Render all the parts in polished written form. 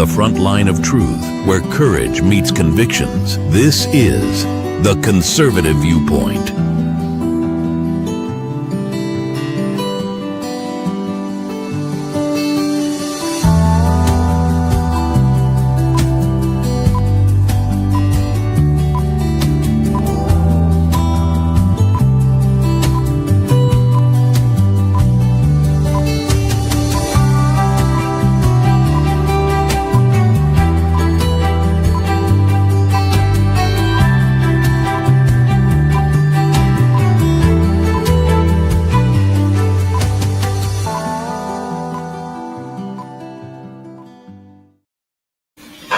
the front line of truth, where courage meets convictions. This is The Conservative Viewpoint.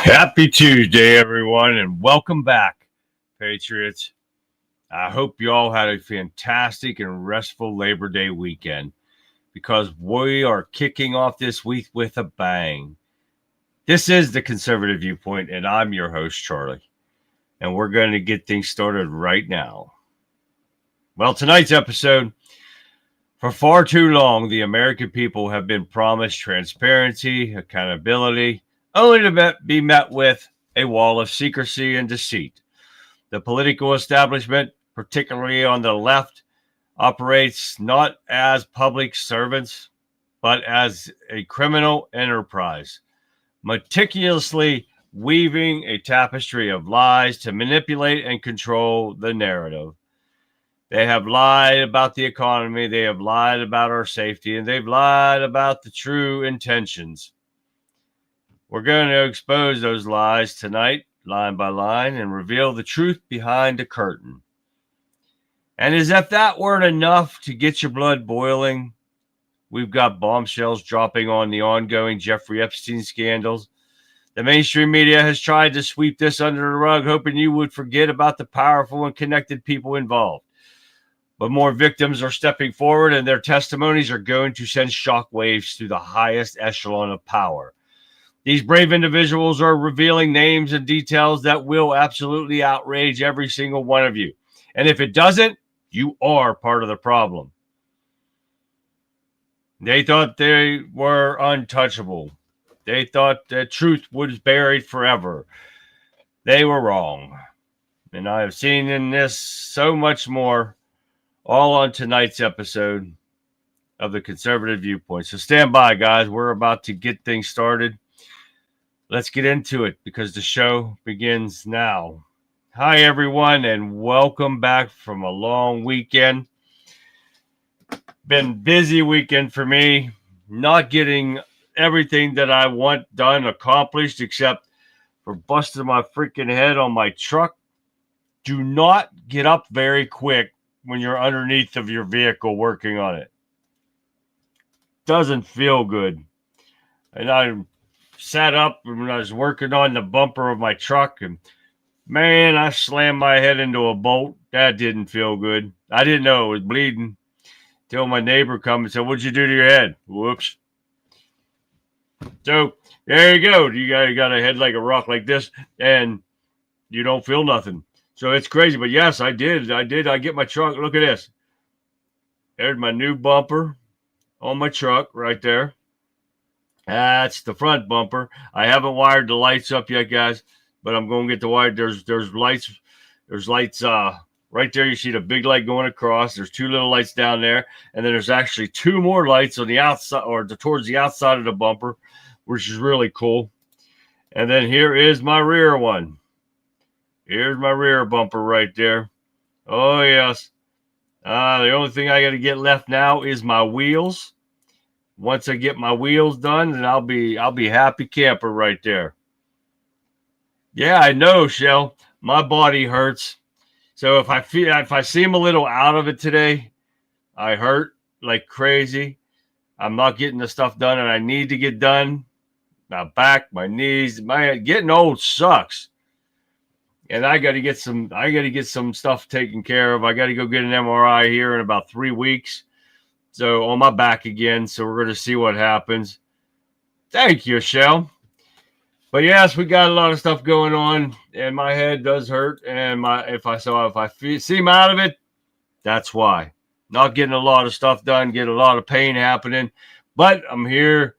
Happy Tuesday, everyone, and welcome back, Patriots. I hope you all had a fantastic and restful Labor Day weekend, because we are kicking off this week with a bang. This is The Conservative Viewpoint, and I'm your host, Charlie, and we're going to get things started right now. Well, tonight's episode, for far too long, the American people have been promised transparency, accountability, only to be met with a wall of secrecy and deceit. The political establishment, particularly on the left, operates not as public servants, but as a criminal enterprise, meticulously weaving a tapestry of lies to manipulate and control the narrative. They have lied about the economy, they have lied about our safety, and they've lied about the true intentions. We're going to expose those lies tonight, line by line, and reveal the truth behind the curtain. And as if that weren't enough to get your blood boiling, we've got bombshells dropping on the ongoing Jeffrey Epstein scandals. The mainstream media has tried to sweep this under the rug, hoping you would forget about the powerful and connected people involved. But more victims are stepping forward, and their testimonies are going to send shockwaves through the highest echelon of power. These brave individuals are revealing names and details that will absolutely outrage every single one of you. And if it doesn't, you are part of the problem. They thought they were untouchable. They thought that truth was buried forever. They were wrong. And I have seen in this so much more, all on tonight's episode of The Conservative Viewpoint. So stand by, guys. We're about to get things started. Let's get into it, because the show begins now. Hi, everyone, and welcome back from a long weekend. Been busy weekend for me. Not getting everything that I want done accomplished, except for busting my freaking head on my truck. Do not get up very quick when you're underneath of your vehicle working on it. Doesn't feel good. And I sat up when I was working on the bumper of my truck, and man, I slammed my head into a bolt. That didn't feel good. I didn't know it was bleeding till my neighbor come and said, "What'd you do to your head?" Whoops. So there you go. You got a head like a rock like this, and you don't feel nothing. So it's crazy. But yes, I did. I get my truck. Look at this. There's my new bumper on my truck right there. That's the front bumper. I haven't wired the lights up yet, guys, but I'm going to get the wire. There's lights. There's lights right there. You see the big light going across. There's two little lights down there, and then there's actually two more lights on the outside, or towards the outside of the bumper, which is really cool. And then here is my rear one. Here's my rear bumper right there. Oh yes. The only thing I got to get left now is my wheels. Once I get my wheels done, then I'll be happy camper right there. Yeah, I know, Shell. My body hurts. So if I seem a little out of it today, I hurt like crazy. I'm not getting the stuff done that I need to get done. My back, my knees, getting old sucks. And I got to get some stuff taken care of. I got to go get an MRI here in about 3 weeks. So on my back again. So we're going to see what happens. Thank you, Shell. But yes, we got a lot of stuff going on, and my head does hurt. And if I seem out of it, that's why. Not getting a lot of stuff done, getting a lot of pain happening. But I'm here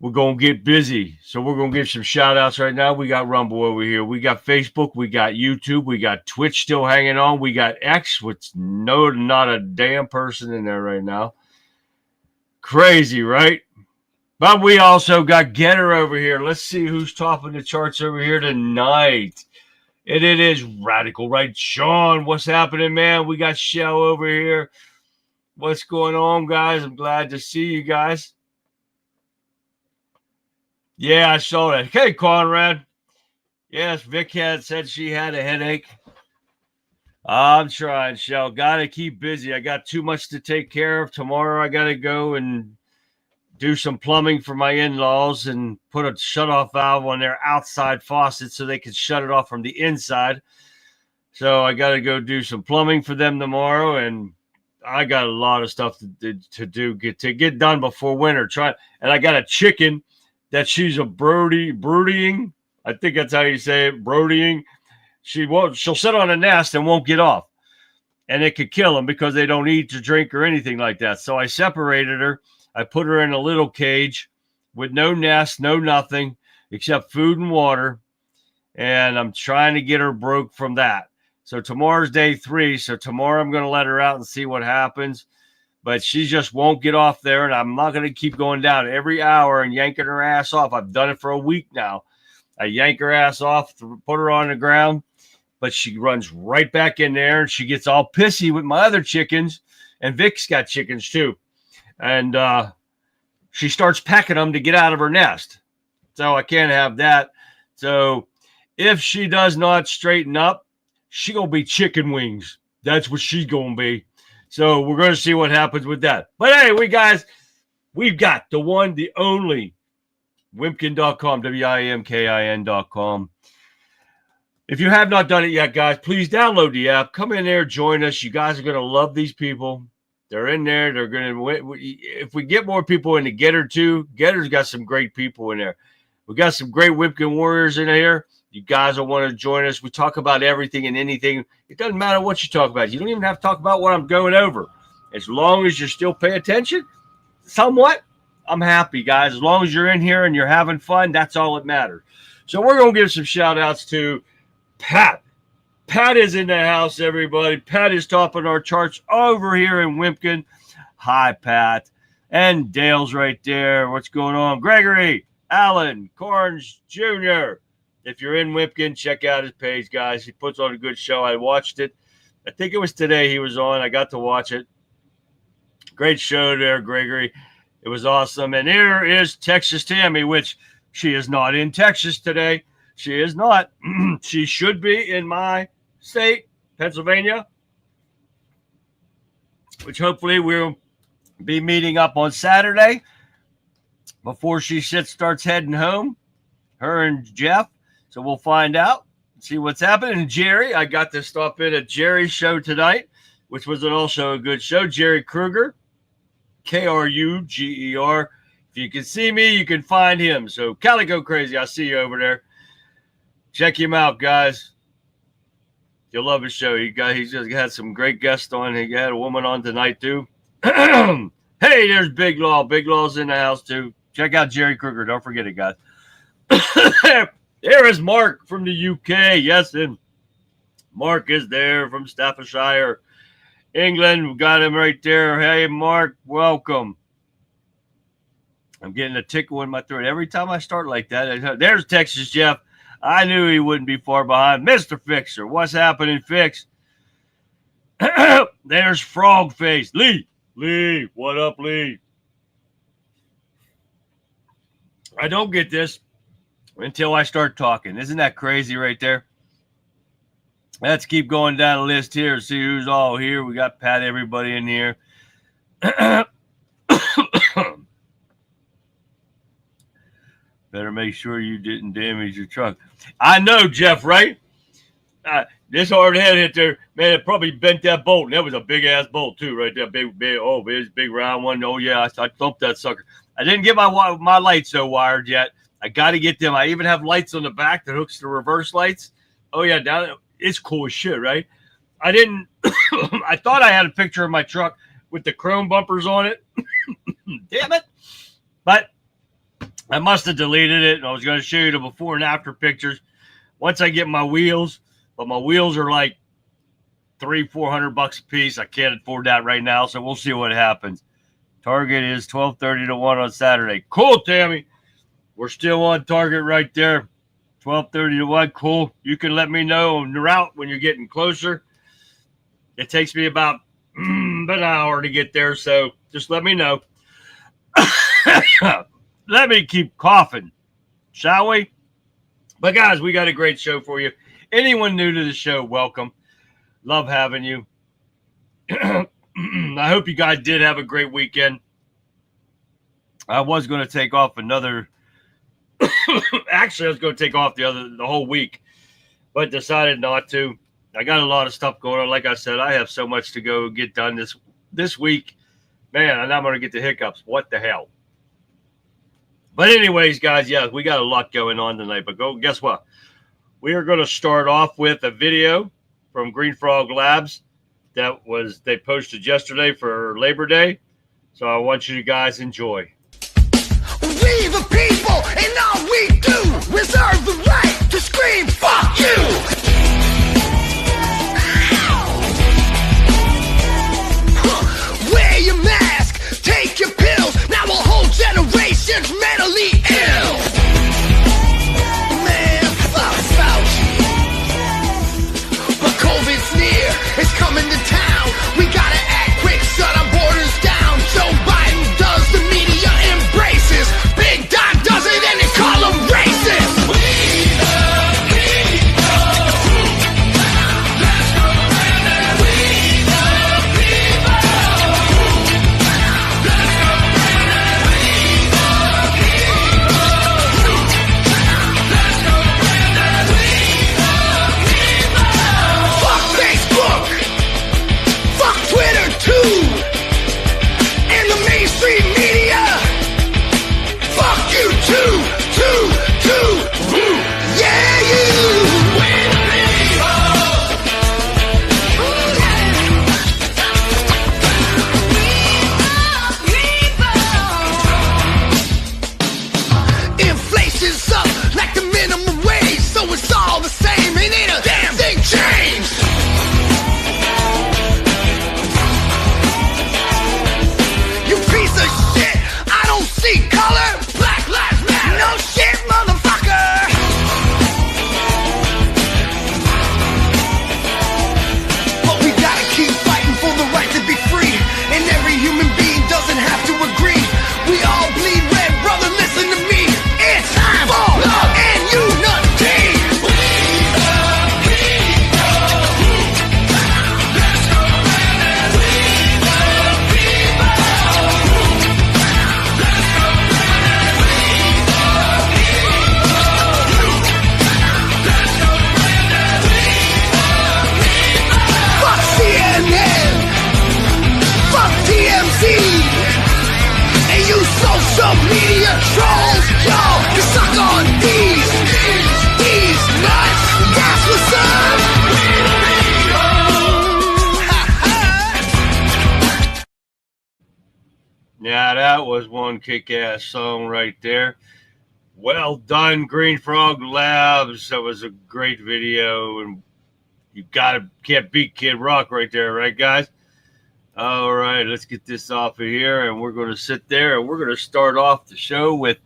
we're going to get busy. So we're going to give some shout outs right now. We got Rumble over here. We got Facebook. We got YouTube. We got Twitch still hanging on. We got X, which not a damn person in there right now. Crazy, right? But we also got Getter over here. Let's see who's topping the charts over here tonight. And it is Radical Right. Sean, what's happening, man? We got Shell over here. What's going on, guys? I'm glad to see you guys. Yeah, I saw that. Hey, Conrad. Yes, Vic had said she had a headache. I'm trying, Shell. Got to keep busy. I got too much to take care of. Tomorrow I got to go and do some plumbing for my in-laws and put a shut-off valve on their outside faucet so they can shut it off from the inside. So I got to go do some plumbing for them tomorrow, and I got a lot of stuff to get done before winter. And I got a chicken that she's a brooding. I think that's how you say it, brooding. She'll sit on a nest and won't get off. And it could kill them because they don't eat or drink or anything like that. So I separated her. I put her in a little cage with no nest, no nothing except food and water. And I'm trying to get her broke from that. So tomorrow's day 3. So tomorrow I'm going to let her out and see what happens. But she just won't get off there, and I'm not going to keep going down every hour and yanking her ass off. I've done it for a week now. I yank her ass off, put her on the ground, but she runs right back in there, and she gets all pissy with my other chickens, and Vic's got chickens too. And she starts pecking them to get out of her nest. So I can't have that. So if she does not straighten up, she going to be chicken wings. That's what she's going to be. So we're going to see what happens with that. But anyway, guys, we've got the one, the only, Wimkin.com, WIMKIN.com. If you have not done it yet, guys, please download the app. Come in there, join us. You guys are going to love these people. They're in there. They're going to, if we get more people into Getter too, Getter's got some great people in there. We got some great Wimkin warriors in here. You guys will want to join us. We talk about everything and anything. It doesn't matter what you talk about. You don't even have to talk about what I'm going over. As long as you still pay attention, somewhat, I'm happy, guys. As long as you're in here and you're having fun, that's all that matters. So we're going to give some shout-outs to Pat. Pat is in the house, everybody. Pat is topping our charts over here in Wimpkin. Hi, Pat. And Dale's right there. What's going on? Gregory, Alan, Corns Jr., if you're in Wimpkin, check out his page, guys. He puts on a good show. I watched it. I think it was today he was on. I got to watch it. Great show there, Gregory. It was awesome. And here is Texas Tammy, which she is not in Texas today. She is not. She should be in my state, Pennsylvania, which hopefully we'll be meeting up on Saturday before she starts heading home, her and Jeff. So we'll find out, see what's happening. And Jerry, I got to stop in at Jerry's show tonight, which was also a good show. Jerry Kruger, Kruger. If you can see me, you can find him. So Calico Crazy, I see you over there. Check him out, guys. You'll love his show. He's just had some great guests on. He had a woman on tonight, too. Hey, there's Big Law. Big Law's in the house, too. Check out Jerry Kruger. Don't forget it, guys. There is Mark from the UK. Yes, and Mark is there from Staffordshire, England. We got him right there. Hey, Mark, welcome. I'm getting a tickle in my throat every time I start like that. There's Texas Jeff. I knew he wouldn't be far behind. Mr. Fixer, what's happening, Fix? There's Frog Face. Lee, what up, Lee? I don't get this until I start talking. Isn't that crazy right there? Let's keep going down the list here. See who's all here. We got Pat, everybody in here. Better make sure you didn't damage your truck. I know, Jeff, right? This hard head hit there. Man, it probably bent that bolt. And that was a big-ass bolt, too, right there. Big round one. Oh, yeah, I thumped that sucker. I didn't get my lights so wired yet. I got to get them. I even have lights on the back that hooks the reverse lights. Oh, yeah, down. It's cool as shit, right? I didn't. I thought I had a picture of my truck with the chrome bumpers on it. Damn it. But I must have deleted it, and I was going to show you the before and after pictures once I get my wheels. But my wheels are like $300-400 a piece. I can't afford that right now, so we'll see what happens. Target is 12:30 to 1 on Saturday. Cool, Tammy. We're still on target right there. 12:30 to 1. Cool. You can let me know on the route when you're getting closer. It takes me about an hour to get there, so just let me know. Let me keep coughing, shall we? But, guys, we got a great show for you. Anyone new to the show, welcome. Love having you. I hope you guys did have a great weekend. I was going to take off another actually, I was going to take off the whole week, but decided not to. I got a lot of stuff going on. Like I said, I have so much to go get done this week. Man, and I'm going to get the hiccups. What the hell? But anyways, guys, yeah, we got a lot going on tonight. But guess what? We are going to start off with a video from Green Frog Labs they posted yesterday for Labor Day. So I want you guys to enjoy. We the people, and all we do, reserve the right to scream, fuck you! Wear your mask, take your pills, now a whole generation's mentally ill! Man, fuck Fauci. But COVID's near, it's coming to town. We gotta act quick, shut our borders down. Joe Biden does, the media embraces. Big Doc does it and they call them racist. We the people. Let's go around. We the people. Let's go around. We the people. Let's go around. We the people. Fuck Facebook. Fuck Twitter too. And the mainstream media. Fuck you too. Yeah, you. We the people. Inflation's up like the minimum wage, so it's all the same. It ain't a damn thing changed. You piece of shit, I don't see color. Black lives matter. No shit, motherfucker. But we gotta keep fighting for the right to be free. And every human being doesn't have to agree. We all bleed red, brother, listen to me. It's time for love and unity. We the people. Let's go around and we the people. Let's go around and we the people. Let's go around and we the people. Fuck CNN. Fuck TMZ. And you social media trolls, y'all can suck on these nuts. That's what's up. Yeah, that was one kick-ass song right there. Well done, Green Frog Labs. That was a great video, and you can't beat Kid Rock right there, right, guys? All right, let's get this off of here, and we're going to sit there, and we're going to start off the show with,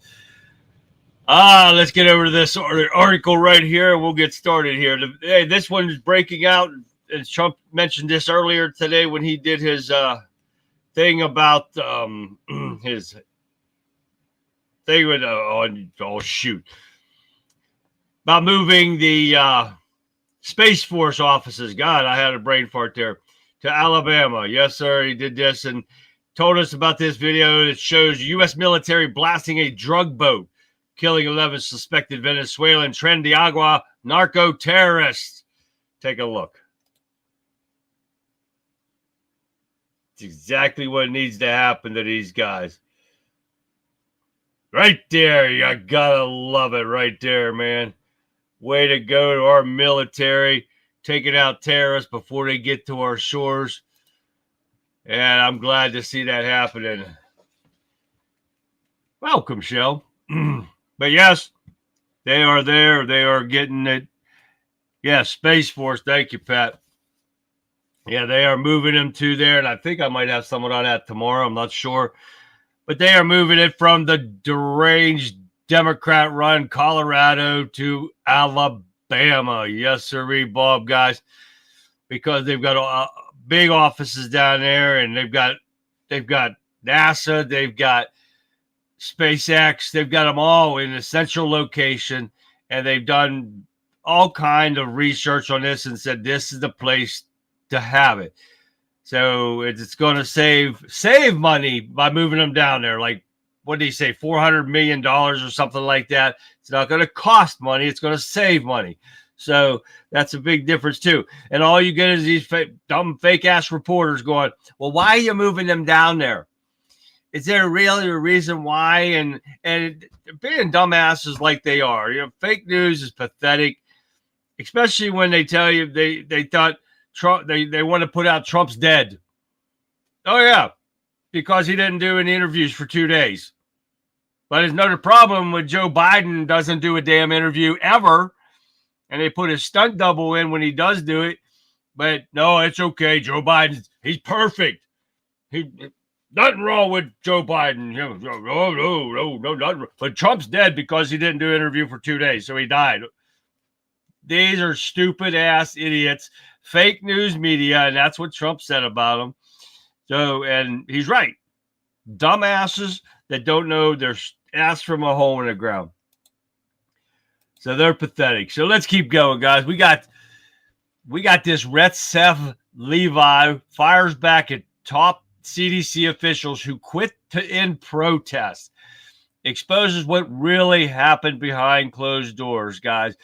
let's get over to this article right here, and we'll get started here. Hey, this one is breaking out, and Trump mentioned this earlier today when he did his thing about his thing with, about moving the Space Force offices. God, I had a brain fart there. To Alabama. Yes, sir. He did this and told us about this video that shows U.S. military blasting a drug boat, killing 11 suspected Venezuelan Tren de Agua narco terrorists. Take a look. It's exactly what needs to happen to these guys. Right there. You gotta love it right there, man. Way to go to our military. Taking out terrorists before they get to our shores. And I'm glad to see that happening. Welcome, Shell. But yes, they are there. They are getting it. Yeah, Space Force. Thank you, Pat. Yeah, they are moving them to there, and I think I might have someone on that tomorrow. I'm not sure. But they are moving it from the deranged Democrat-run Colorado to Alabama. Yes, sir, Bob, guys, because they've got big offices down there, and they've got NASA, they've got SpaceX, they've got them all in a central location, and they've done all kind of research on this and said this is the place to have it. So it's going to save money by moving them down there. Like, what did he say, $400 million or something like that? It's not going to cost money. It's going to save money. So that's a big difference too. And all you get is these dumb fake-ass reporters going, well, why are you moving them down there? Is there really a reason why? And being dumbasses like they are, fake news is pathetic, especially when they tell you they thought Trump, they want to put out Trump's dead. Oh, yeah, because he didn't do any interviews for 2 days. But there's another problem with Joe Biden doesn't do a damn interview ever. And they put his stunt double in when he does do it. But no, it's okay. Joe Biden, he's perfect. Nothing wrong with Joe Biden. No, nothing. But Trump's dead because he didn't do an interview for 2 days. So he died. These are stupid ass idiots. Fake news media, and that's what Trump said about them. So, and he's right. Dumbasses that don't know their ass from a hole in the ground. So they're pathetic. So let's keep going, guys. We got this Retsef Levi fires back at top CDC officials who quit to end protests. Exposes what really happened behind closed doors, guys.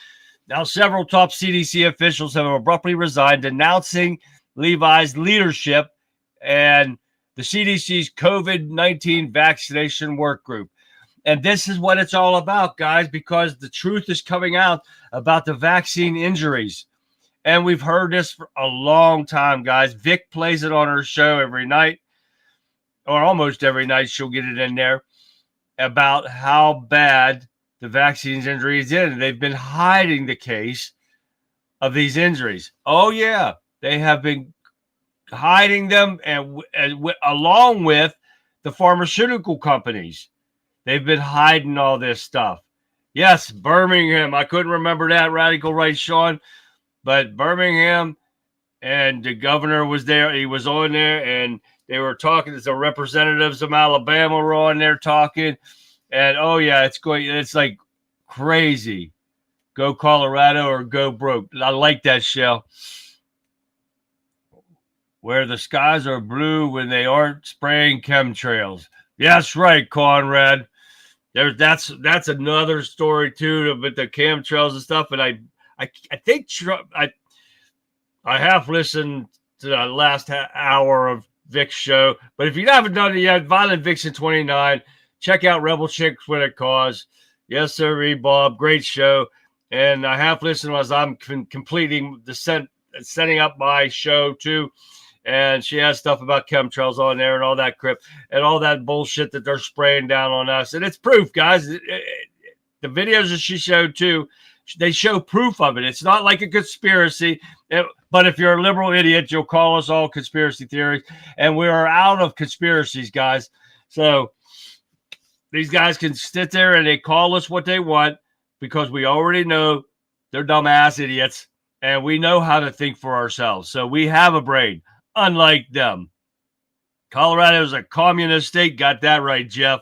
Now, several top CDC officials have abruptly resigned, denouncing Levi's leadership and the CDC's COVID-19 vaccination work group. And this is what it's all about, guys, because the truth is coming out about the vaccine injuries. And we've heard this for a long time, guys. Vic plays it on her show every night, or almost every night she'll get it in there, about how bad the vaccines injuries in. They've been hiding the case of these injuries. Oh, yeah. They have been hiding them and along with the pharmaceutical companies. They've been hiding all this stuff. Yes, Birmingham. I couldn't remember that, Radical Right Sean. But Birmingham, and the governor was there. He was on there, and they were talking. The representatives from Alabama were on there talking. And, oh, yeah, it's like crazy. Go Colorado or go broke. I like that, Shell. Where the skies are blue when they aren't spraying chemtrails. Yeah, that's right, Conrad. That's another story, too, about the chemtrails and stuff. And I think I half listened to the last hour of Vic's show. But if you haven't done it yet, Violent Vixen 29, check out Rebel Chicks When It Cause. Yes, sir, Bob. Great show. And I half listened as I'm completing setting up my show, too. And she has stuff about chemtrails on there and all that crap and all that bullshit that they're spraying down on us. And it's proof, guys. The videos that she showed, too, they show proof of it. It's not like a conspiracy. But if you're a liberal idiot, you'll call us all conspiracy theories. And we are out of conspiracies, guys. So these guys can sit there and they call us what they want because we already know they're dumbass idiots. And we know how to think for ourselves. So we have a brain, unlike them. Colorado is a communist state. Got that right, Jeff.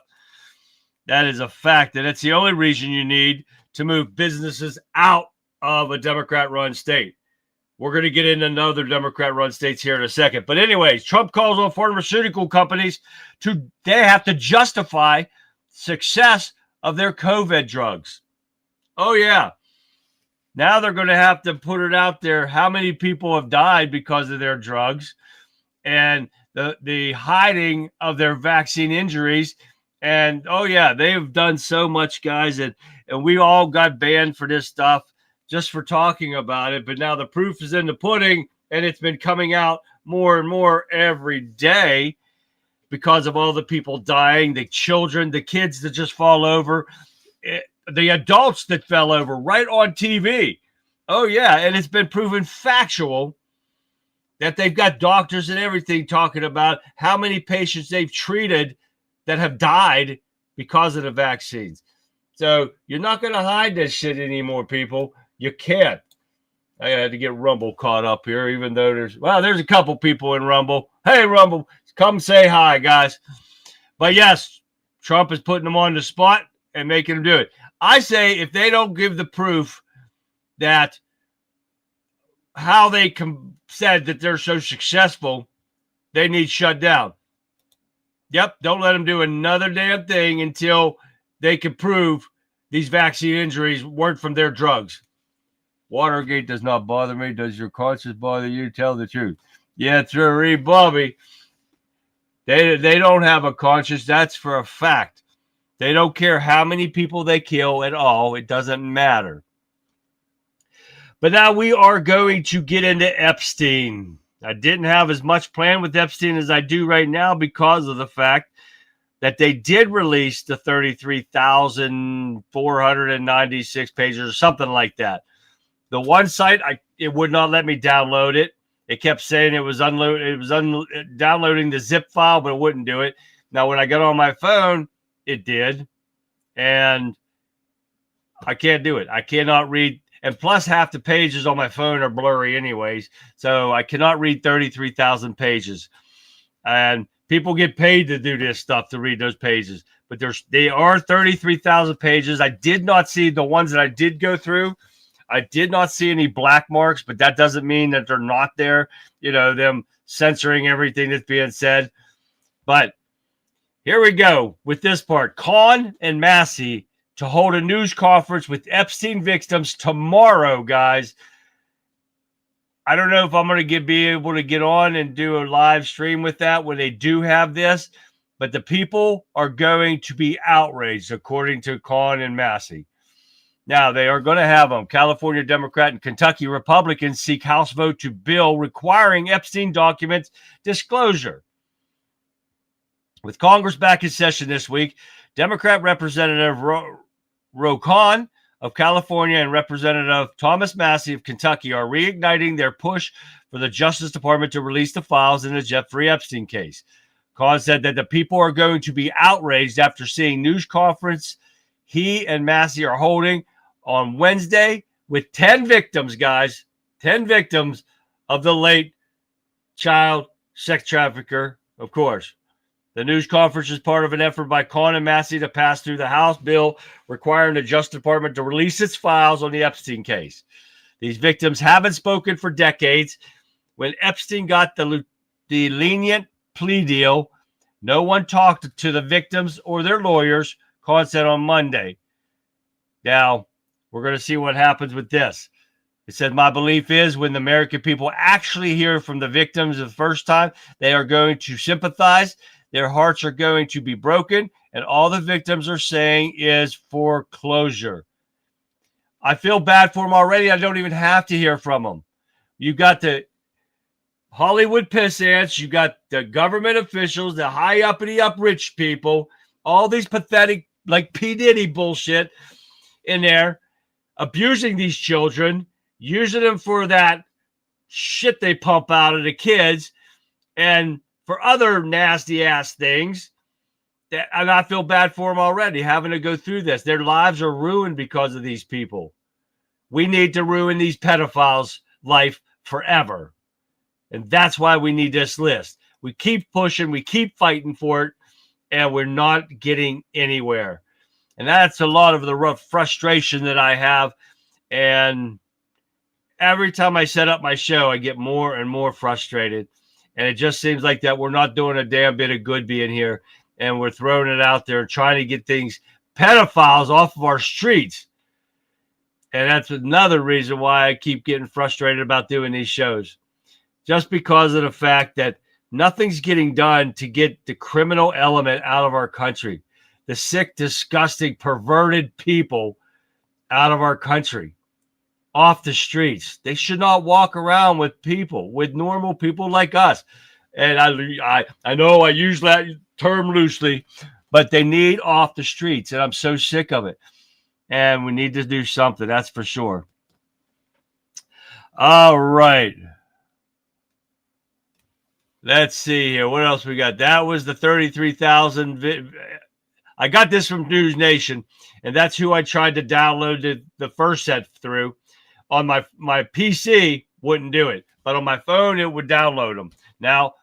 That is a fact. And it's the only reason you need to move businesses out of a Democrat-run state. We're going to get into another Democrat-run states here in a second. But anyways, Trump calls on pharmaceutical companies they have to justify success of their COVID drugs. Oh, yeah. Now they're going to have to put it out there how many people have died because of their drugs and the hiding of their vaccine injuries. And, oh, yeah, they've done so much, guys, and we all got banned for this stuff just for talking about it. But now the proof is in the pudding, and it's been coming out more and more every day because of all the people dying, the children, the kids that just fall over. the adults that fell over right on TV. Oh, yeah. And it's been proven factual that they've got doctors and everything talking about how many patients they've treated that have died because of the vaccines. So you're not going to hide this shit anymore, people. You can't. I had to get Rumble caught up here, even though there's a couple people in Rumble. Hey, Rumble, come say hi, guys. But yes, Trump is putting them on the spot and making them do it. I say if they don't give the proof that how they said that they're so successful, they need shut down. Yep, don't let them do another damn thing until they can prove these vaccine injuries weren't from their drugs. Watergate does not bother me. Does your conscience bother you? Tell the truth. Yeah, true, Bobby. They don't have a conscience. That's for a fact. They don't care how many people they kill at all. It doesn't matter. But now we are going to get into Epstein. I didn't have as much planned with Epstein as I do right now because of the fact that they did release the 33,496 pages or something like that. The one site, it would not let me download it. It kept saying it was downloading the zip file, but it wouldn't do it. Now, when I got on my phone, it did. And I can't do it. I cannot read. And plus, half the pages on my phone are blurry anyways. So I cannot read 33,000 pages. And people get paid to do this stuff, to read those pages. But they are 33,000 pages. I did not see the ones that I did go through. I did not see any black marks, but that doesn't mean that they're not there. You know, them censoring everything that's being said. But here we go with this part. Cohn and Massey to hold a news conference with Epstein victims tomorrow, guys. I don't know if I'm going to be able to get on and do a live stream with that when they do have this, but the people are going to be outraged, according to Cohn and Massey. Now, they are going to have them. California Democrat and Kentucky Republicans seek House vote to bill requiring Epstein documents disclosure. With Congress back in session this week, Democrat Representative Ro Khanna of California and Representative Thomas Massey of Kentucky are reigniting their push for the Justice Department to release the files in the Jeffrey Epstein case. Khanna said that the people are going to be outraged after seeing news conference he and Massey are holding on Wednesday with 10 victims, guys, 10 victims of the late child sex trafficker, of course. The news conference is part of an effort by Cohn and Massey to pass through the House bill requiring the Justice Department to release its files on the Epstein case. These victims haven't spoken for decades. When Epstein got the lenient plea deal, no one talked to the victims or their lawyers, Cohn said on Monday. Now, we're going to see what happens with this. It said, my belief is when the American people actually hear from the victims the first time, they are going to sympathize. Their hearts are going to be broken. And all the victims are saying is foreclosure. I feel bad for them already. I don't even have to hear from them. You got the Hollywood pissants. You got the government officials, the high uppity up rich people, all these pathetic, like P. Diddy bullshit in there, abusing these children, using them for that shit they pump out of the kids and for other nasty ass things. And I feel bad for them already having to go through this. Their lives are ruined because of these people. We need to ruin these pedophiles' life forever. And that's why we need this list. We keep pushing, we keep fighting for it, and we're not getting anywhere. And that's a lot of the rough frustration that I have. And every time I set up my show, I get more and more frustrated. And it just seems like that we're not doing a damn bit of good being here. And we're throwing it out there, trying to get things, pedophiles off of our streets. And that's another reason why I keep getting frustrated about doing these shows. Just because of the fact that nothing's getting done to get the criminal element out of our country. The sick, disgusting, perverted people out of our country, off the streets. They should not walk around with people, with normal people like us. And I know I use that term loosely, but they need off the streets, and I'm so sick of it. and we need to do something. That's for sure. All right. Let's see here. What else we got? That was the 33,000. I got this from News Nation, and that's who I tried to download the first set through. On my PC, wouldn't do it. But on my phone, it would download them. Now,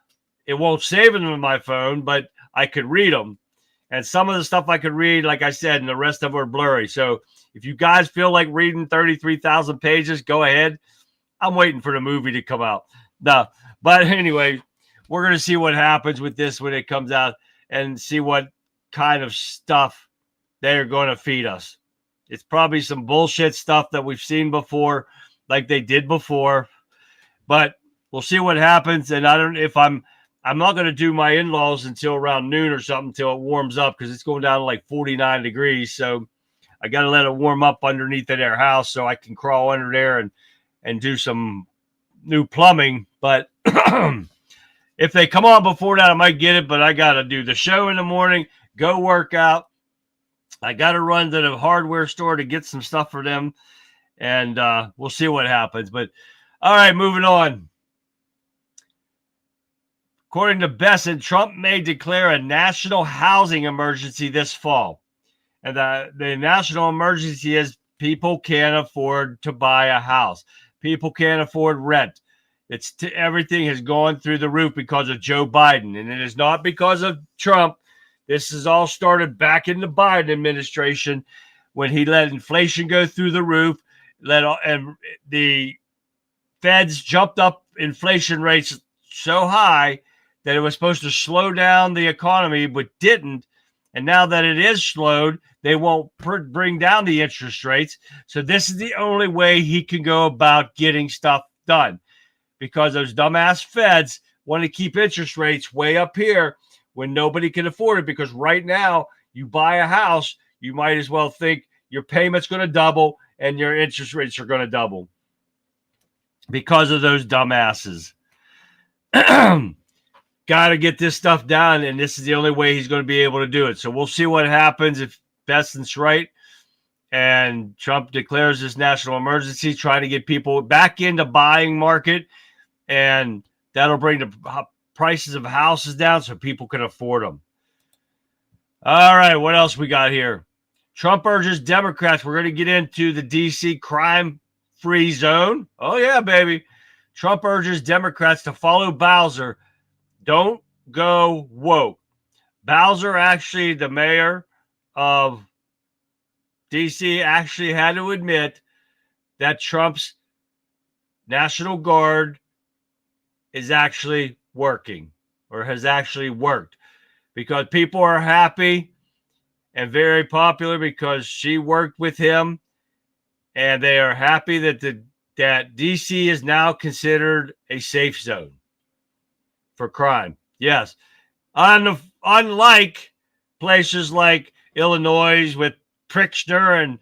it won't save them on my phone, but I could read them. And some of the stuff I could read, like I said, and the rest of them are blurry. So if you guys feel like reading 33,000 pages, go ahead. I'm waiting for the movie to come out. No, but anyway, we're going to see what happens with this when it comes out and see what kind of stuff they're going to feed us. It's probably some bullshit stuff that we've seen before, like they did before. But we'll see what happens. And I don't know if I'm not going to do my in-laws until around noon or something until it warms up because it's going down to like 49 degrees. So I got to let it warm up underneath of their house so I can crawl under there and do some new plumbing. But if they come on before that, I might get it. But I got to do the show in the morning, go work out. I got to run to the hardware store to get some stuff for them. And we'll see what happens. But all right, moving on. According to Besson, Trump may declare a national housing emergency this fall. And the national emergency is people can't afford to buy a house. People can't afford rent. Everything has gone through the roof because of Joe Biden. And it is not because of Trump. This has all started back in the Biden administration when he let inflation go through the roof, and the Feds jumped up inflation rates so high that it was supposed to slow down the economy, but didn't. And now that it is slowed, they won't bring down the interest rates. So this is the only way he can go about getting stuff done, because those dumbass Feds want to keep interest rates way up here when nobody can afford it. Because right now, you buy a house, you might as well think your payment's going to double and your interest rates are going to double because of those dumbasses. Got to get this stuff done, and this is the only way he's going to be able to do it. So we'll see what happens if Besson's right and Trump declares this national emergency, trying to get people back into buying market, and that'll bring the prices of houses down so people can afford them. All right, what else we got here? Trump urges Democrats. We're going to get into the D.C. crime-free zone. Oh, yeah, baby. Trump urges Democrats to follow Bowser. Don't go woke. Bowser, actually, the mayor of D.C., actually had to admit that Trump's National Guard is actually working, or has actually worked, because people are happy and very popular because she worked with him, and they are happy that D.C. is now considered a safe zone for crime. Yes. Unlike places like Illinois with Pritzker and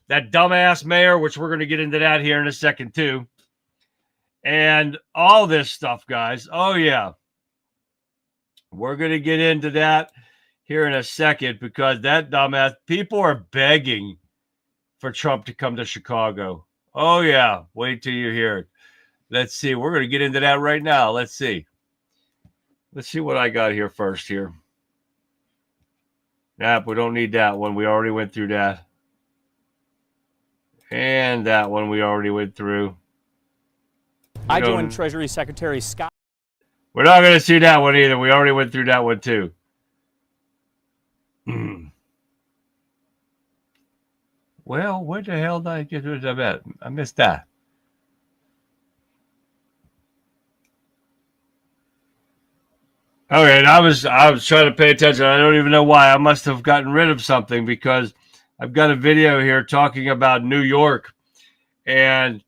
that dumbass mayor, which we're going to get into that here in a second too. And all this stuff, guys. Oh, yeah. We're going to get into that here in a second, because that dumbass, people are begging for Trump to come to Chicago. Oh, yeah. Wait till you hear it. Let's see. We're going to get into that right now. Let's see. Let's see what I got here first here. Yep, we don't need that one. We already went through that. And that one we already went through. I joined Treasury Secretary Scott. We're not going to see that one either. We already went through that one too. Well, where the hell did I get rid of that? I missed that. Okay, and I was trying to pay attention. I don't even know why. I must have gotten rid of something, because I've got a video here talking about New York, and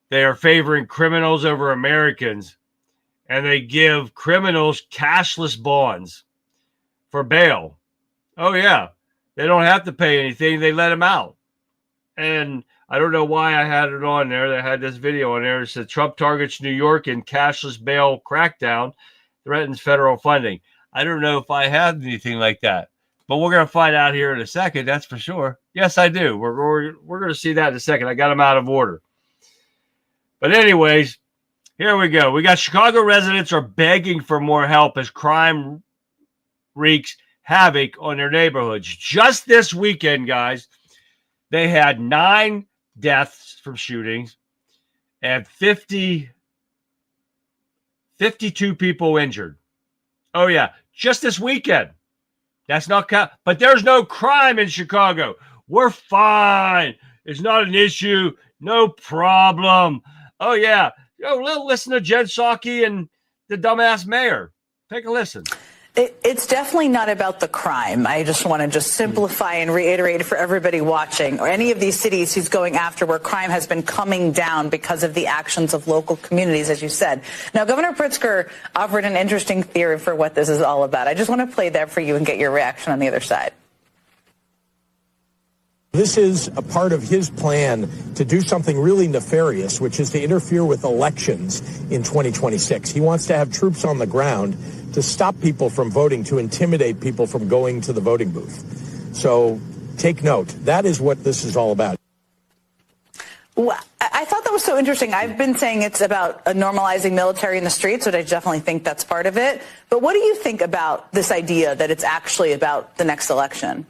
they are favoring criminals over Americans, and they give criminals cashless bonds for bail. Oh, yeah. They don't have to pay anything. They let them out. And I don't know why I had it on there. They had this video on there. It said Trump targets New York in cashless bail crackdown, threatens federal funding. I don't know if I have anything like that. But we're going to find out here in a second. That's for sure. Yes, I do. We're going to see that in a second. I got them out of order. But anyways, here we go. We got Chicago residents are begging for more help as crime wreaks havoc on their neighborhoods. Just this weekend, guys, they had 9 deaths from shootings and 52 people injured. Oh, yeah. Just this weekend. That's not but there's no crime in Chicago. We're fine. It's not an issue. No problem. Oh, yeah. Listen to Jen Psaki and the dumbass mayor. Take a listen. It's definitely not about the crime. I just want to simplify and reiterate for everybody watching, or any of these cities who's going after where crime has been coming down because of the actions of local communities, as you said. Now, Governor Pritzker offered an interesting theory for what this is all about. I just want to play that for you and get your reaction on the other side. This is a part of his plan to do something really nefarious, which is to interfere with elections in 2026. He wants to have troops on the ground to stop people from voting, to intimidate people from going to the voting booth. So take note. That is what this is all about. Well, I thought that was so interesting. I've been saying it's about normalizing military in the streets, which I definitely think that's part of it. But what do you think about this idea that it's actually about the next election?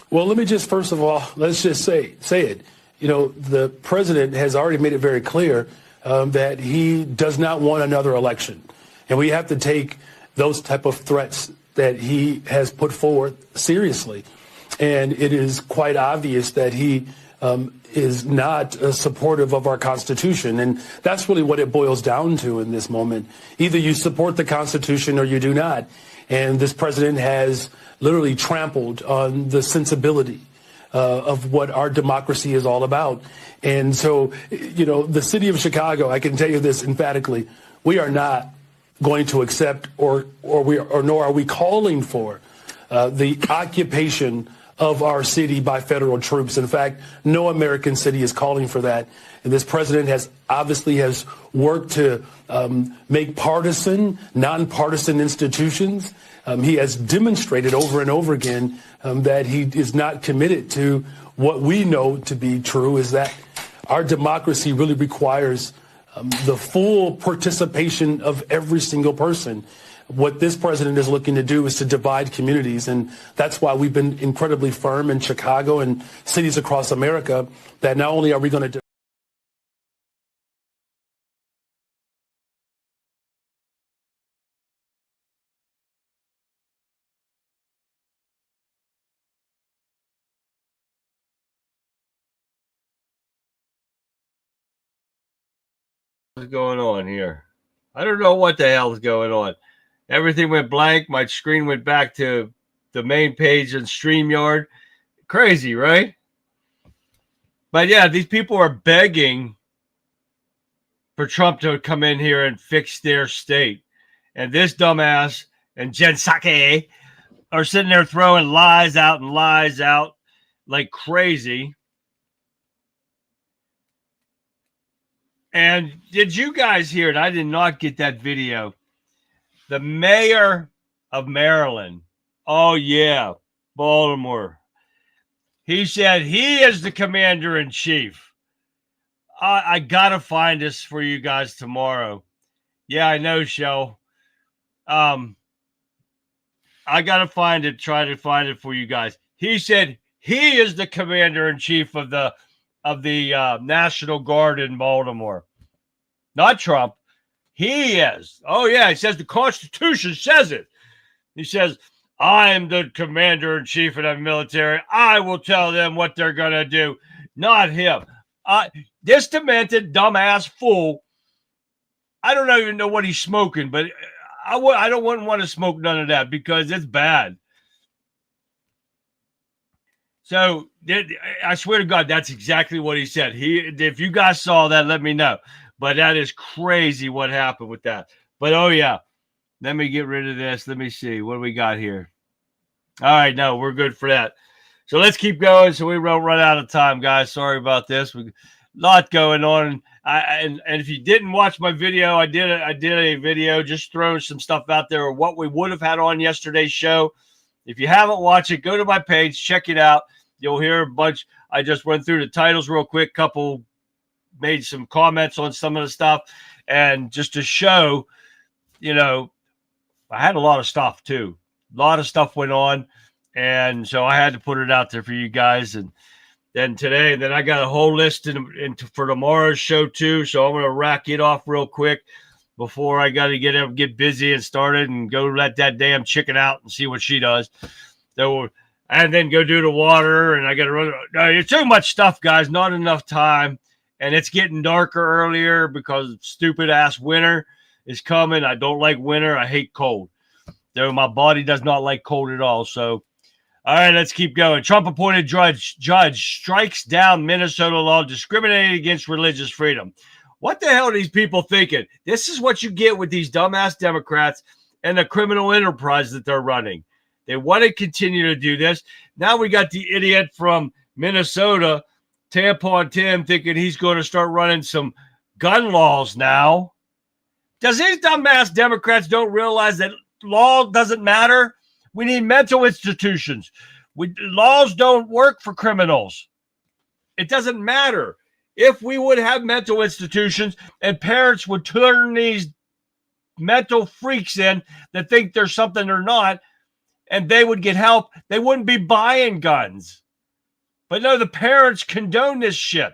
Well, let me just, first of all, let's just say it. You know, the president has already made it very clear that he does not want another election. And we have to take those type of threats that he has put forward seriously. And it is quite obvious that he is not supportive of our Constitution. And that's really what it boils down to in this moment. Either you support the Constitution or you do not. And this president has literally trampled on the sensibility of what our democracy is all about. And so, you know, the city of Chicago, I can tell you this emphatically, we are not going to accept or nor are we calling for the occupation of our city by federal troops. In fact, no American city is calling for that. And this president has worked to make nonpartisan institutions. He has demonstrated over and over again that he is not committed to what we know to be true, is that our democracy really requires the full participation of every single person. What this president is looking to do is to divide communities, and that's why we've been incredibly firm in Chicago and cities across America that not only are we going to What's going on here? I don't know what the hell is going on. Everything went blank. My screen went back to the main page in StreamYard. Crazy, right? But yeah, these people are begging for Trump to come in here and fix their state. And this dumbass and Jen Psaki are sitting there throwing lies out like crazy. And did you guys hear it? I did not get that video. The mayor of Maryland, oh yeah, Baltimore, he said he is the commander-in-chief. I got to find this for you guys tomorrow. Yeah, I know, Shell. I got to try to find it for you guys. He said he is the commander-in-chief of the National Guard in Baltimore. Not Trump. He is. Oh, yeah. He says the Constitution says it. He says, I'm the commander-in-chief of the military. I will tell them what they're going to do. Not him. This demented, dumbass fool, I don't even know what he's smoking, but I don't want to smoke none of that because it's bad. So I swear to God, that's exactly what he said. If you guys saw that, let me know. But that is crazy what happened with that. But, oh, yeah, let me get rid of this. Let me see. What do we got here? All right, no, we're good for that. So let's keep going so we don't run out of time, guys. Sorry about this. A lot going on. And if you didn't watch my video, I did a video just throwing some stuff out there of what we would have had on yesterday's show. If you haven't watched it, go to my page, check it out. You'll hear a bunch. I just went through the titles real quick. Couple made some comments on some of the stuff. And just to show, I had a lot of stuff too. A lot of stuff went on. And so I had to put it out there for you guys. And then today, then I got a whole list for tomorrow's show too. So I'm going to rack it off real quick before I got to get busy and started and go let that damn chicken out and see what she does. And then go do the water, and I got to run. It's too much stuff, guys. Not enough time. And it's getting darker earlier because stupid-ass winter is coming. I don't like winter. I hate cold. Though my body does not like cold at all. So, all right, let's keep going. Trump-appointed judge strikes down Minnesota law discriminating against religious freedom. What the hell are these people thinking? This is what you get with these dumbass Democrats and the criminal enterprise that they're running. They want to continue to do this. Now we got the idiot from Minnesota, Tampon Tim, thinking he's going to start running some gun laws now. Does these dumbass Democrats don't realize that law doesn't matter? We need mental institutions. Laws don't work for criminals. It doesn't matter. If we would have mental institutions and parents would turn these mental freaks in that think there's something they're not, and they would get help, they wouldn't be buying guns. But no, the parents condone this shit.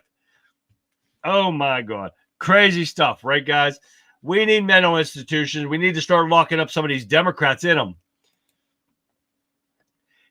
Oh my God. Crazy stuff, right, guys? We need mental institutions. We need to start locking up some of these Democrats in them.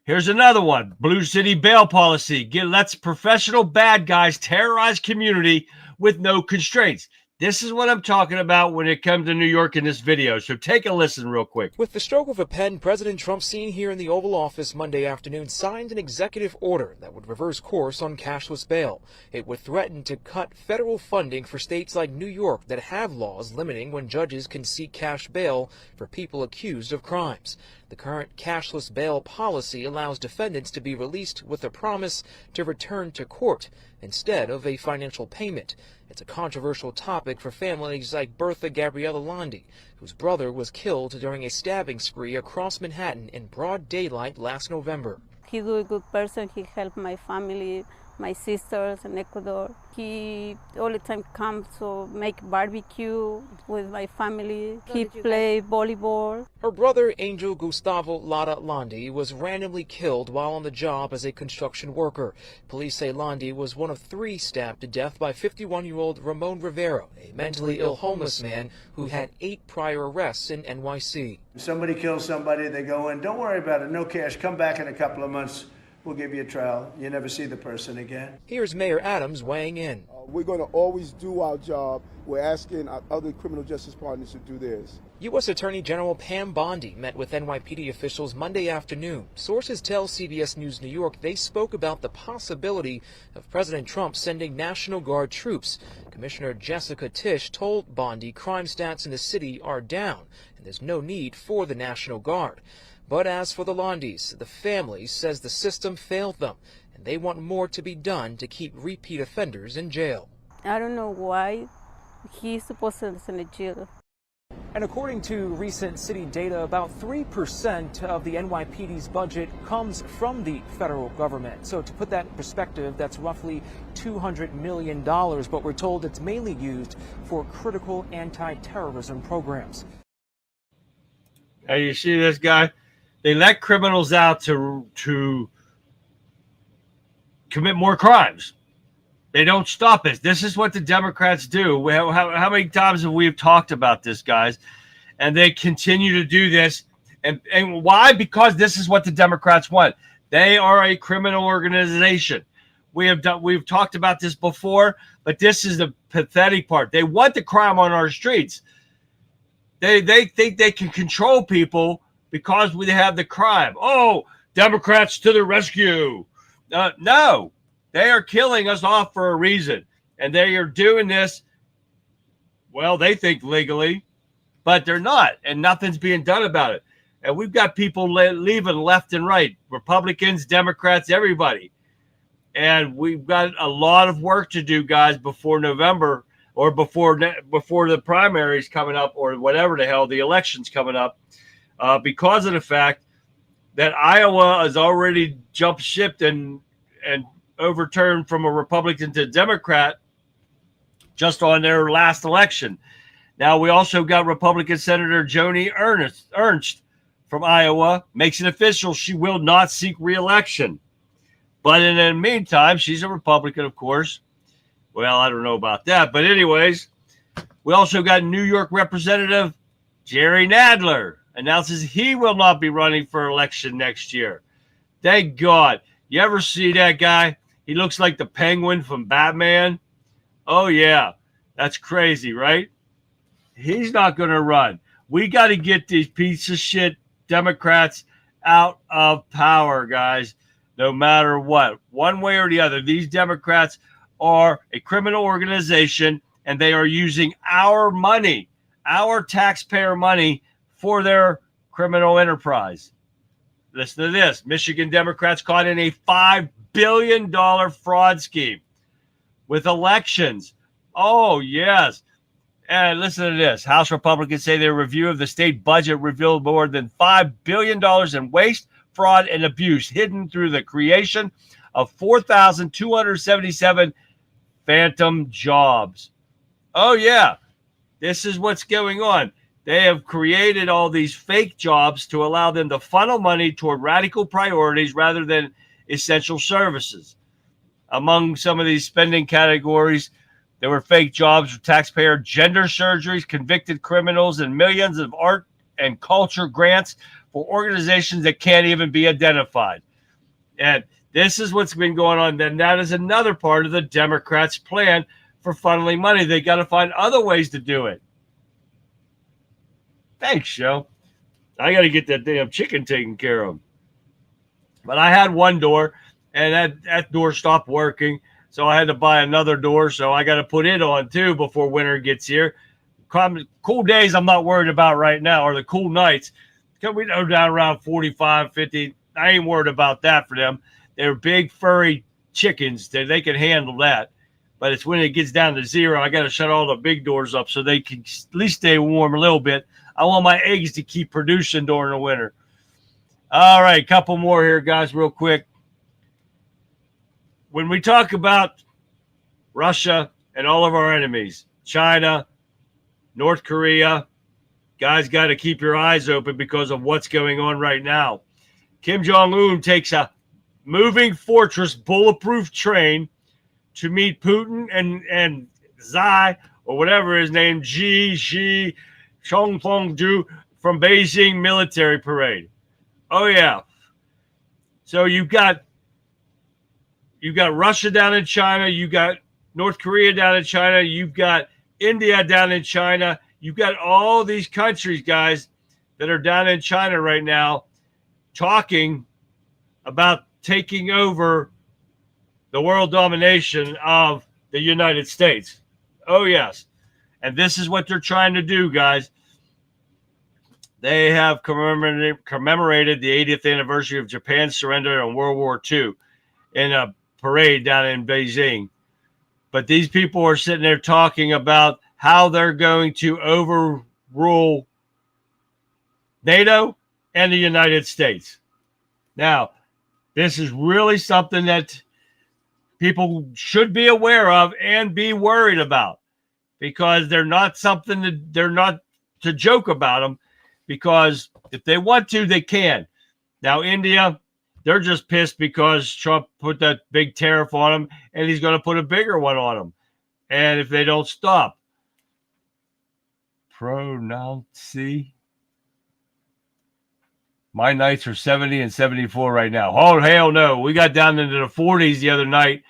Here's another one. Blue City bail policy. Lets professional bad guys terrorize community with no constraints. This is what I'm talking about when it comes to New York in this video. So take a listen real quick. With the stroke of a pen, President Trump, seen here in the Oval Office Monday afternoon, signed an executive order that would reverse course on cashless bail. It would threaten to cut federal funding for states like New York that have laws limiting when judges can seek cash bail for people accused of crimes. The current cashless bail policy allows defendants to be released with a promise to return to court instead of a financial payment. It's a controversial topic for families like Bertha Gabriella Landi, whose brother was killed during a stabbing spree across Manhattan in broad daylight last November. He's a good person. He helped my family, my sisters in Ecuador. He all the time comes to make barbecue with my family. He play volleyball. Her brother, Angel Gustavo Lara Landi, was randomly killed while on the job as a construction worker. Police say Landi was one of 3 stabbed to death by 51-year-old Ramon Rivera, a mentally ill homeless man who had 8 prior arrests in NYC. If somebody kills somebody, they go in, don't worry about it, no cash, come back in a couple of months. We'll give you a trial. You never see the person again. Here's Mayor Adams weighing in. We're going to always do our job. We're asking our other criminal justice partners to do theirs. U.S. Attorney General Pam Bondi met with NYPD officials Monday afternoon. Sources tell CBS News New York they spoke about the possibility of President Trump sending National Guard troops. Commissioner Jessica Tisch told Bondi crime stats in the city are down and there's no need for the National Guard. But as for the Londis, the family says the system failed them, and they want more to be done to keep repeat offenders in jail. I don't know why he's supposed to send to jail. And according to recent city data, about 3% of the NYPD's budget comes from the federal government. So to put that in perspective, that's roughly $200 million, but we're told it's mainly used for critical anti-terrorism programs. Now you see this guy? They let criminals out to commit more crimes. They don't stop it. This is what the Democrats do. How many times have we talked about this, guys? And they continue to do this. And why? Because this is what the Democrats want. They are a criminal organization. We've talked about this before, but this is the pathetic part. They want the crime on our streets. They think they can control people because we have the crime. Oh, Democrats to the rescue. No, they are killing us off for a reason. And they are doing this, well, they think legally, but they're not. And nothing's being done about it. And we've got people leaving left and right, Republicans, Democrats, everybody. And we've got a lot of work to do, guys, before November or before the primaries coming up or whatever the hell, the election's coming up. Because of the fact that Iowa has already jumped shipped and overturned from a Republican to Democrat just on their last election. Now, we also got Republican Senator Joni Ernst from Iowa makes it official she will not seek re-election. But in the meantime, she's a Republican, of course. Well, I don't know about that. But anyways, we also got New York Representative Jerry Nadler announces he will not be running for election next year. Thank God. You ever see that guy? He looks like the Penguin from Batman. Oh, yeah. That's crazy, right? He's not going to run. We got to get these piece of shit Democrats out of power, guys, no matter what. One way or the other, these Democrats are a criminal organization, and they are using our money, our taxpayer money, for their criminal enterprise. Listen to this. Michigan Democrats caught in a $5 billion fraud scheme with elections. Oh, yes. And listen to this. House Republicans say their review of the state budget revealed more than $5 billion in waste, fraud, and abuse hidden through the creation of 4,277 phantom jobs. Oh, yeah. This is what's going on. They have created all these fake jobs to allow them to funnel money toward radical priorities rather than essential services. Among some of these spending categories, there were fake jobs for taxpayer gender surgeries, convicted criminals, and millions of art and culture grants for organizations that can't even be identified. And this is what's been going on. Then that is another part of the Democrats' plan for funneling money. They got to find other ways to do it. Thanks, Joe. I got to get that damn chicken taken care of. But I had one door, and that door stopped working. So I had to buy another door, so I got to put it on, too, before winter gets here. Cool days I'm not worried about right now, or the cool nights. We go down around 45, 50. I ain't worried about that for them. They're big, furry chickens. They can handle that. But it's when it gets down to zero, I got to shut all the big doors up so they can at least stay warm a little bit. I want my eggs to keep producing during the winter. All right, couple more here, guys, real quick. When we talk about Russia and all of our enemies, China, North Korea, guys, got to keep your eyes open because of what's going on right now. Kim Jong-un takes a moving fortress bulletproof train to meet Putin and Xi, or whatever his name, Xi Jinping from Beijing military parade. Oh, yeah. So you've got Russia down in China. You've got North Korea down in China. You've got India down in China. You've got all these countries, guys, that are down in China right now talking about taking over the world domination of the United States. Oh, yes. And this is what they're trying to do, guys. They have commemorated the 80th anniversary of Japan's surrender in World War II in a parade down in Beijing. But these people are sitting there talking about how they're going to overrule NATO and the United States. Now, this is really something that people should be aware of and be worried about, because they're not to joke about them, because if they want to, they can. Now, India, they're just pissed because Trump put that big tariff on them, and he's going to put a bigger one on them. And if they don't stop. Pronounce. My nights are 70 and 74 right now. Oh, hell no. We got down into the 40s the other night,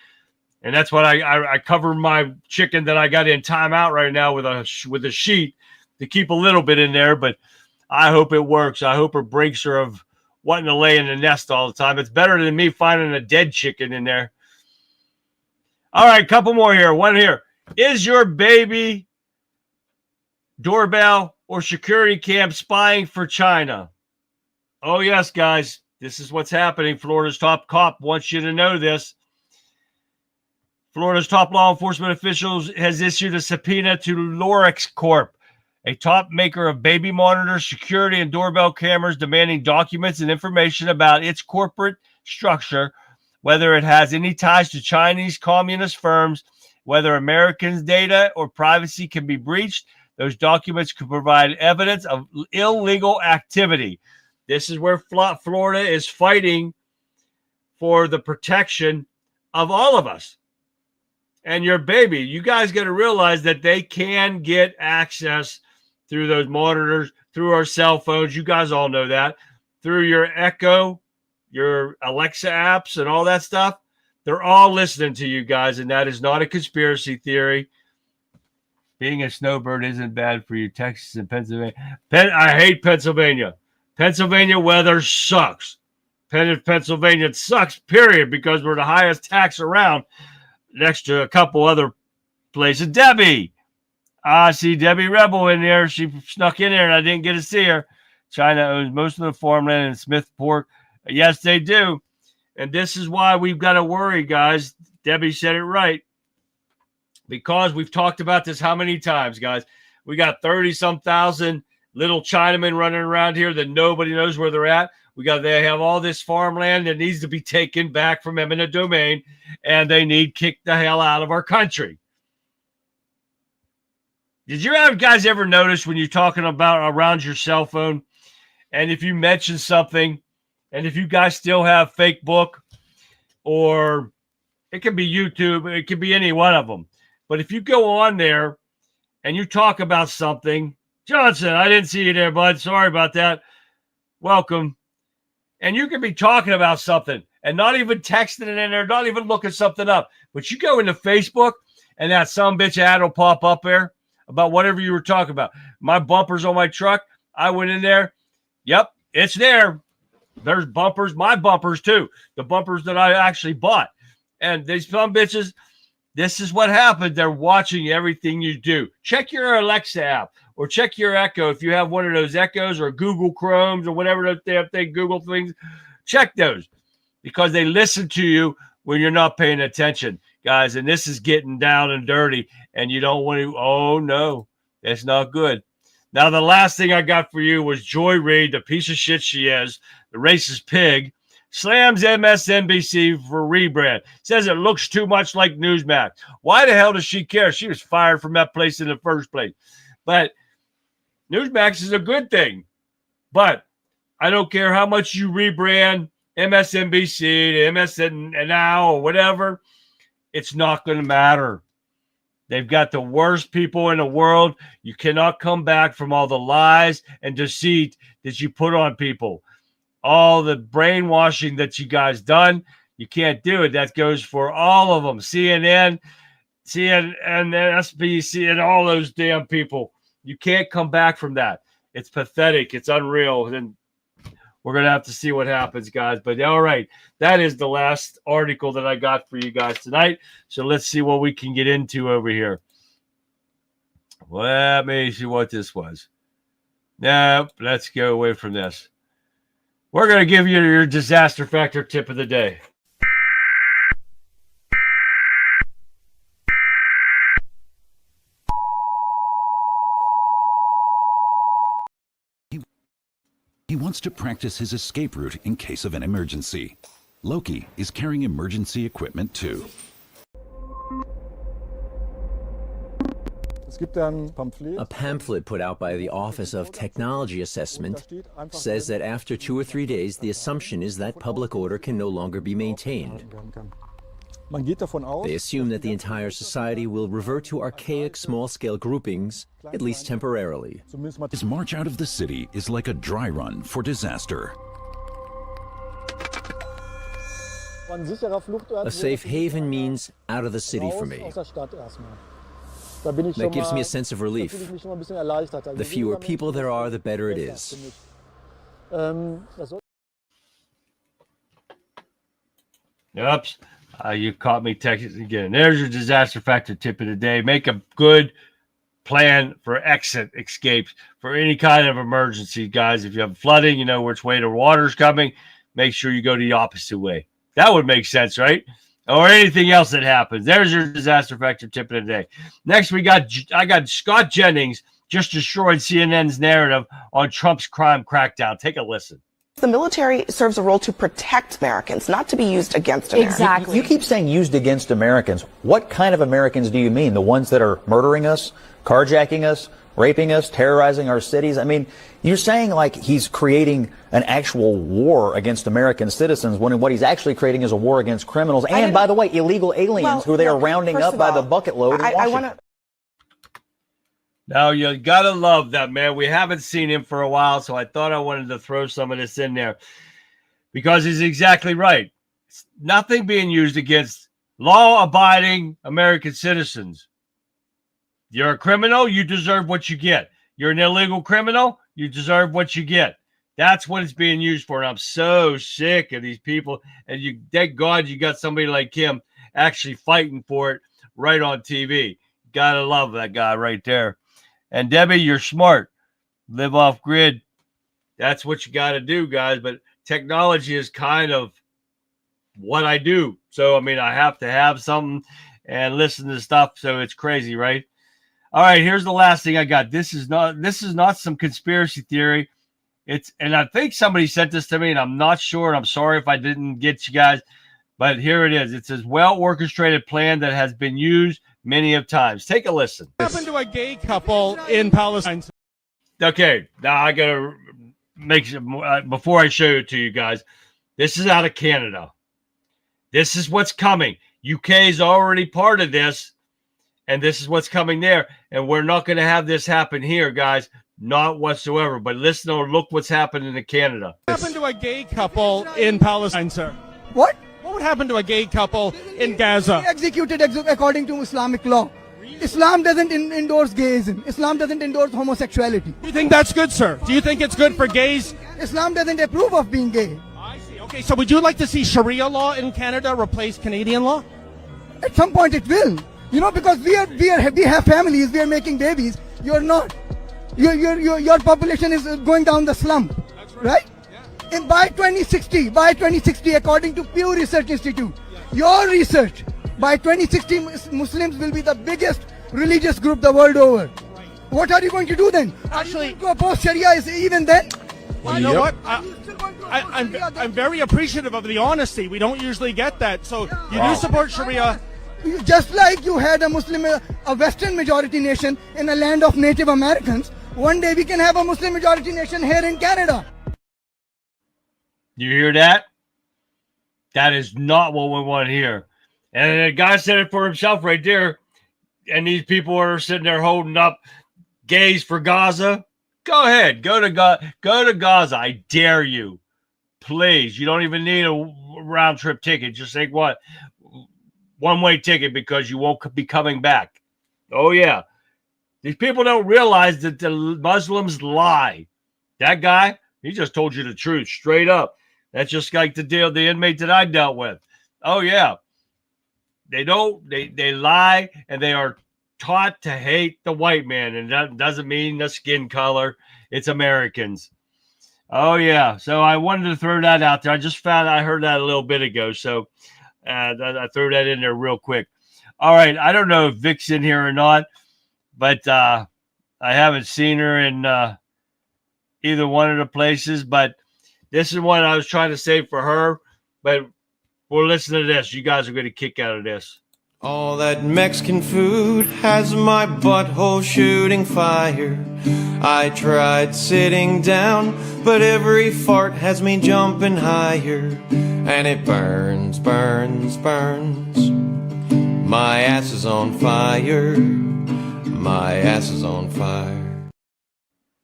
and that's what I covered my chicken that I got in timeout right now with a sheet to keep a little bit in there, but I hope it works. I hope her breaks her of wanting to lay in the nest all the time. It's better than me finding a dead chicken in there. All right, couple more here. One here. Is your baby doorbell or security cam spying for China? Oh, yes, guys. This is what's happening. Florida's top cop wants you to know this. Florida's top law enforcement officials has issued a subpoena to Lorex Corp, a top maker of baby monitors, security, and doorbell cameras, demanding documents and information about its corporate structure, whether it has any ties to Chinese communist firms, whether Americans' data or privacy can be breached. Those documents could provide evidence of illegal activity. This is where Florida is fighting for the protection of all of us and your baby. You guys got to realize that they can get access through those monitors, through our cell phones. You guys all know that. Through your Echo, your Alexa apps, and all that stuff. They're all listening to you guys, and that is not a conspiracy theory. Being a snowbird isn't bad for you, Texas and Pennsylvania. I hate Pennsylvania. Pennsylvania weather sucks. Pennsylvania sucks, period, because we're the highest tax around next to a couple other places. Debbie. I see Debbie Rebel in there. She snuck in there, and I didn't get to see her. China owns most of the farmland in Smithport. Yes, they do. And this is why we've got to worry, guys. Debbie said it right. Because we've talked about this how many times, guys? We got 30-some thousand little Chinamen running around here that nobody knows where they're at. They have all this farmland that needs to be taken back from eminent domain, and they need kicked the hell out of our country. Did you guys ever notice when you're talking about around your cell phone, and if you mention something, and if you guys still have Facebook, or it could be YouTube, it could be any one of them. But if you go on there and you talk about something, Johnson, I didn't see you there, bud. Sorry about that. Welcome. And you could be talking about something and not even texting it in there, not even looking something up. But you go into Facebook and that sumbitch ad will pop up there about whatever you were talking about. My bumpers on my truck, I went in there. Yep, it's there. There's bumpers, my bumpers too. The bumpers that I actually bought. And these sumbitches, this is what happened. They're watching everything you do. Check your Alexa app or check your Echo. If you have one of those Echoes or Google Chromes or whatever those damn thing, Google things, check those because they listen to you when you're not paying attention, guys. And this is getting down and dirty, and you don't want to. Oh, no, that's not good. Now, the last thing I got for you was Joy Reid, the piece of shit she is, the racist pig, slams MSNBC for rebrand. Says it looks too much like Newsmax. Why the hell does she care? She was fired from that place in the first place. But Newsmax is a good thing. But I don't care how much you rebrand MSNBC to MSN now or whatever. It's not going to matter. They've got the worst people in the world. You cannot come back from all the lies and deceit that you put on people. All the brainwashing that you guys done, you can't do it. That goes for all of them. CNN, SBC, and all those damn people. You can't come back from that. It's pathetic. It's unreal. And we're going to have to see what happens, guys. But all right, that is the last article that I got for you guys tonight. So let's see what we can get into over here. Let me see what this was. No, let's go away from this. We're going to give you your disaster factor tip of the day. He wants to practice his escape route in case of an emergency. Loki is carrying emergency equipment too. A pamphlet put out by the Office of Technology Assessment says that after 2 or 3 days, the assumption is that public order can no longer be maintained. They assume that the entire society will revert to archaic small-scale groupings, at least temporarily. His march out of the city is like a dry run for disaster. A safe haven means out of the city for me. That gives me a sense of relief. The fewer people there are, the better it is. Oops. You caught me texting again. There's your disaster factor tip of the day. Make a good plan for exit escapes for any kind of emergency, guys. If you have flooding, you know which way the water's coming. Make sure you go the opposite way. That would make sense, right? or anything else that happens. There's your disaster factor tip of the day. Next, I got Scott Jennings just destroyed CNN's narrative on Trump's crime crackdown. Take a listen. The military serves a role to protect Americans, not to be used against Americans. Exactly. You keep saying used against Americans. What kind of Americans do you mean? The ones that are murdering us, carjacking us, raping us, terrorizing our cities? I mean, you're saying like he's creating an actual war against American citizens when what he's actually creating is a war against criminals and, by the way, illegal aliens who they are rounding up by the bucket load in Washington. Now, you got to love that, man. We haven't seen him for a while, so I thought I wanted to throw some of this in there because he's exactly right. It's nothing being used against law-abiding American citizens. You're a criminal, you deserve what you get. You're an illegal criminal, you deserve what you get. That's what it's being used for, and I'm so sick of these people. And you, thank God you got somebody like him actually fighting for it right on TV. Got to love that guy right there. And Debbie, you're smart. Live off grid. That's what you got to do, guys. But technology is kind of what I do. So, I mean, I have to have something and listen to stuff. So it's crazy, right? All right, here's the last thing I got. This is not some conspiracy theory. And I think somebody sent this to me, and I'm not sure. And I'm sorry if I didn't get you guys. But here it is. It's a well-orchestrated plan that has been used many of times. Take a listen. What happened to a gay couple in Palestine? Okay, now I got to make sure, before I show it to you guys, this is out of Canada. This is what's coming. UK is already part of this, and this is what's coming there. And we're not going to have this happen here, guys. Not whatsoever. But listen or look what's happening in Canada. What happened to a gay couple in Palestine, sir? What? What would happen to a gay couple in Gaza? Executed according to Islamic law. Islam doesn't endorse gayism. Islam doesn't endorse homosexuality. Do you think that's good, sir? Do you think it's good for gays? Islam doesn't approve of being gay. I see. Okay, so would you like to see Sharia law in Canada replace Canadian law? At some point it will. You know, because we have families, we are making babies. You're not. Your population is going down the slump, right? And by 2060, according to Pew Research Institute, your research, by 2060, Muslims will be the biggest religious group the world over. What are you going to do then? Actually, are you going to oppose Sharia even then? Well, you know what? I'm very appreciative of the honesty. We don't usually get that. So you do support Sharia. Just like you had a Muslim, a Western majority nation in a land of Native Americans, one day we can have a Muslim majority nation here in Canada. You hear that? That is not what we want here. And the guy said it for himself right there. And these people are sitting there holding up gays for Gaza. Go ahead. Go to Gaza. I dare you. Please. You don't even need a round trip ticket. Just take what? One-way ticket because you won't be coming back. Oh, yeah. These people don't realize that the Muslims lie. That guy, he just told you the truth straight up. That's just like the inmate that I dealt with. Oh, yeah. They lie, and they are taught to hate the white man, and that doesn't mean the skin color. It's Americans. Oh, yeah. So I wanted to throw that out there. I heard that a little bit ago, so I threw that in there real quick. All right. I don't know if Vic's in here or not, but I haven't seen her in either one of the places, but this is one I was trying to save for her, but we'll listen to this. You guys are going to kick out of this. All that Mexican food has my butthole shooting fire. I tried sitting down, but every fart has me jumping higher. And it burns, burns, burns. My ass is on fire. My ass is on fire.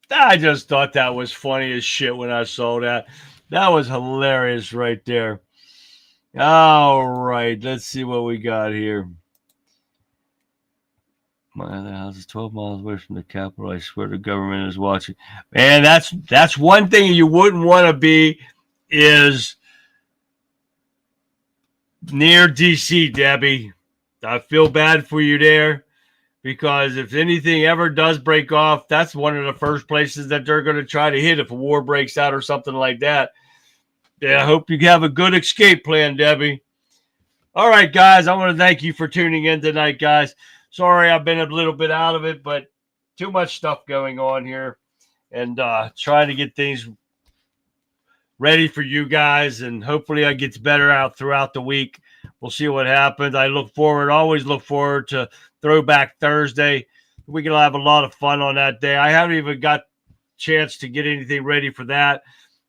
I just thought that was funny as shit when I saw that. That was hilarious right there. All right, let's see what we got here. My other house is 12 miles away from the Capitol. I swear the government is watching. Man, that's one thing you wouldn't want to be is near D.C., Debbie. I feel bad for you there. Because if anything ever does break off, that's one of the first places that they're going to try to hit if a war breaks out or something like that. Yeah, I hope you have a good escape plan, Debbie. All right, guys, I want to thank you for tuning in tonight, guys. Sorry I've been a little bit out of it, but too much stuff going on here and trying to get things ready for you guys, and hopefully I get better out throughout the week. We'll see what happens. I always look forward to Throwback Thursday. We're going to have a lot of fun on that day. I haven't even got a chance to get anything ready for that.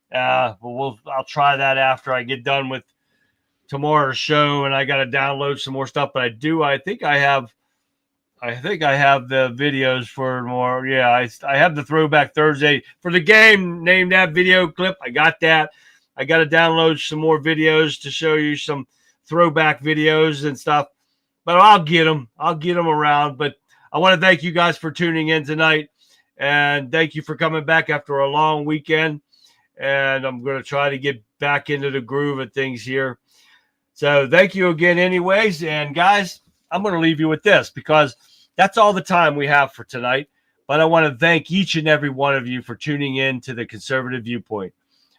But I'll try that after I get done with tomorrow's show, and I got to download some more stuff. But I think I have the videos for more. Yeah, I have the Throwback Thursday for the game. Name that video clip. I got that. I got to download some more videos to show you some throwback videos and stuff. But I'll get them. I'll get them around. But I want to thank you guys for tuning in tonight, and thank you for coming back after a long weekend. And I'm going to try to get back into the groove of things here. So thank you again anyways. And guys, I'm going to leave you with this because that's all the time we have for tonight. But I want to thank each and every one of you for tuning in to the Conservative Viewpoint.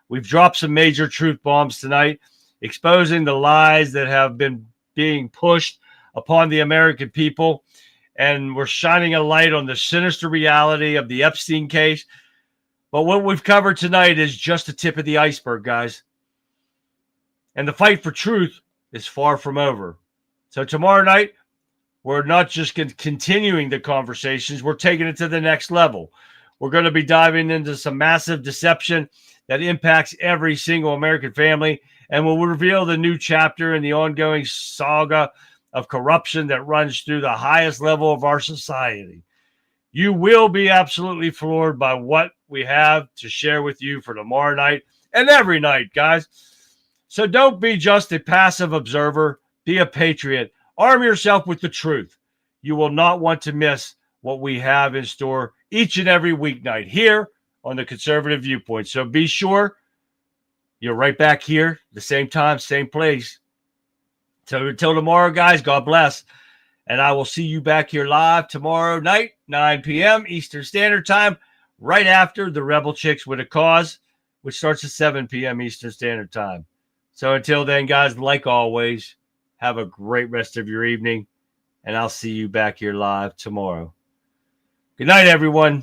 We've dropped some major truth bombs tonight, exposing the lies that have been being pushed upon the American people. And we're shining a light on the sinister reality of the Epstein case. But what we've covered tonight is just the tip of the iceberg, guys. And the fight for truth is far from over. So tomorrow night, we're not just continuing the conversations. We're taking it to the next level. We're going to be diving into some massive deception that impacts every single American family, and will reveal the new chapter in the ongoing saga of corruption that runs through the highest level of our society. You will be absolutely floored by what we have to share with you for tomorrow night and every night, guys. So don't be just a passive observer. Be a patriot. Arm yourself with the truth. You will not want to miss what we have in store each and every weeknight here on the Conservative Viewpoint. So be sure you're right back here, the same time, same place. So until tomorrow, guys, God bless. And I will see you back here live tomorrow night, 9 p.m. Eastern Standard Time, right after the Rebel Chicks with a Cause, which starts at 7 p.m. Eastern Standard Time. So until then, guys, like always, have a great rest of your evening, and I'll see you back here live tomorrow. Good night, everyone.